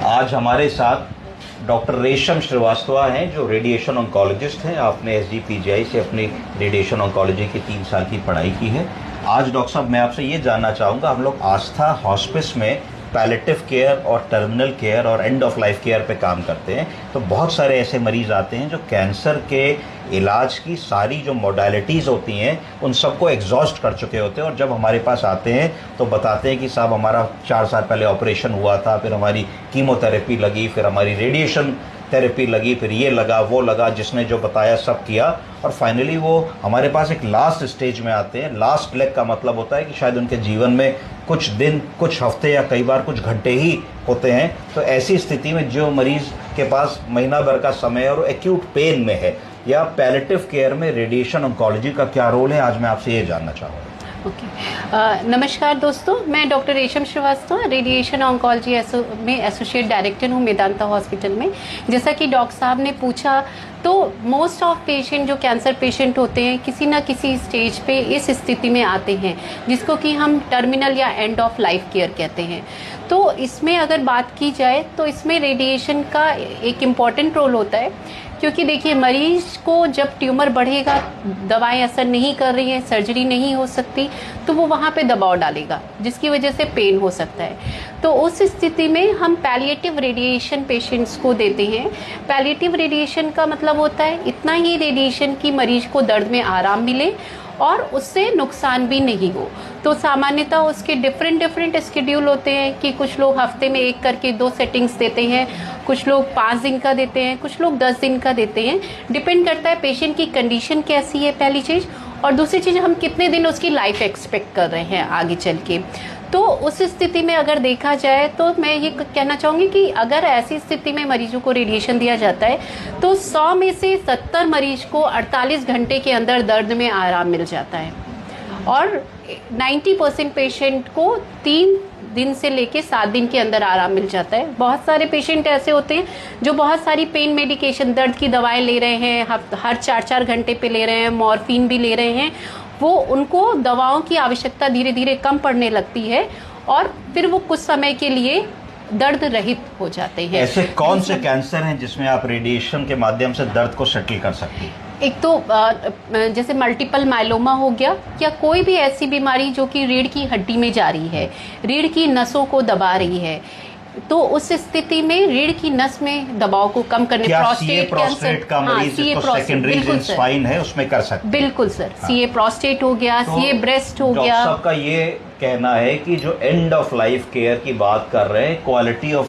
आज हमारे साथ डॉक्टर रेशम श्रीवास्तव हैं जो रेडिएशन ऑन्कोलॉजिस्ट हैं। आपने एसजीपीजीआई से अपनी रेडिएशन ऑन्कोलॉजी की 3 साल की पढ़ाई की है। आज डॉक्टर साहब मैं आपसे ये जानना चाहूँगा, हम लोग आस्था हॉस्पिस में पैलेटिव केयर और टर्मिनल केयर और एंड ऑफ लाइफ केयर पे काम करते हैं, तो बहुत सारे ऐसे मरीज़ आते हैं जो कैंसर के इलाज की सारी जो मोडालिटीज़ होती हैं उन सबको एग्जॉस्ट कर चुके होते हैं और जब हमारे पास आते हैं तो बताते हैं कि साहब हमारा 4 साल पहले ऑपरेशन हुआ था, फिर हमारी कीमोथेरेपी लगी, फिर हमारी रेडिएशन थेरेपी लगी, फिर ये लगा वो लगा, जिसने जो बताया सब किया और फाइनली वो हमारे पास एक लास्ट स्टेज में आते हैं। लास्ट लेग का मतलब होता है कि शायद उनके जीवन में कुछ दिन, कुछ हफ्ते या कई बार कुछ घंटे ही होते हैं। तो ऐसी स्थिति में जो मरीज़ के पास महीना भर का समय है और एक्यूट पेन में है, या पैलेटिव केयर में रेडिएशन ऑन्कोलॉजी का क्या रोल है, आज मैं आपसे ये जानना चाहूँगा। नमस्कार दोस्तों, मैं डॉक्टर रेशम श्रीवास्तव रेडिएशन ऑन्कोलॉजी में एसोसिएट डायरेक्टर हूँ मेदांता हॉस्पिटल में। जैसा कि डॉक्टर साहब ने पूछा, तो मोस्ट ऑफ पेशेंट जो कैंसर पेशेंट होते हैं किसी ना किसी स्टेज पे इस स्थिति में आते हैं जिसको कि हम टर्मिनल या एंड ऑफ लाइफ केयर कहते हैं। तो इसमें अगर बात की जाए तो इसमें रेडिएशन का एक इम्पॉर्टेंट रोल होता है, क्योंकि देखिए मरीज को जब ट्यूमर बढ़ेगा, दवाएं असर नहीं कर रही हैं, सर्जरी नहीं हो सकती, तो वो वहाँ पे दबाव डालेगा जिसकी वजह से पेन हो सकता है। तो उस स्थिति में हम पैलिएटिव रेडिएशन पेशेंट्स को देते हैं। पैलिएटिव रेडिएशन का मतलब होता है इतना ही रेडिएशन कि मरीज को दर्द में आराम मिले और उससे नुकसान भी नहीं हो। तो सामान्यतः उसके डिफरेंट स्केड्यूल होते हैं कि कुछ लोग हफ्ते में 1 करके 2 सेटिंग्स देते हैं, कुछ लोग 5 दिन का देते हैं, कुछ लोग 10 दिन का देते हैं। डिपेंड करता है पेशेंट की कंडीशन कैसी है पहली चीज़, और दूसरी चीज़ हम कितने दिन उसकी लाइफ एक्सपेक्ट कर रहे हैं आगे चल के। तो उस स्थिति में अगर देखा जाए तो मैं ये कहना चाहूँगी कि अगर ऐसी स्थिति में मरीजों को रेडिएशन दिया जाता है तो 100 में से 70 मरीज को 48 घंटे के अंदर दर्द में आराम मिल जाता है और 90% पेशेंट को 3 दिन से लेके 7 दिन के अंदर आराम मिल जाता है। बहुत सारे पेशेंट ऐसे होते हैं जो बहुत सारी पेन मेडिकेशन, दर्द की दवाएं ले रहे हैं, हर 4-4 घंटे पे ले रहे हैं, मॉर्फिन भी ले रहे हैं, वो उनको दवाओं की आवश्यकता धीरे धीरे कम पड़ने लगती है और फिर वो कुछ समय के लिए दर्द रहित हो जाते हैं। ऐसे कौन से कैंसर हैं जिसमें आप रेडिएशन के माध्यम से दर्द को सेटल कर सकती हैं? एक तो जैसे मल्टीपल माइलोमा हो गया, या कोई भी ऐसी बीमारी जो कि रीढ़ की हड्डी में जा रही है, रीढ़ की नसों को दबा रही है, तो उस स्थिति में रीढ़ की नस में दबाव को कम करने, प्रोस्टेट का मरीज जिसको सेकेंडरी स्पाइन है उसमें कर सकते हैं। बिल्कुल सर, सीए प्रोस्टेट हो गया, सीए ब्रेस्ट हो गया। सबका ये कहना है कि जो एंड ऑफ लाइफ केयर की बात कर रहे हैं, क्वालिटी ऑफ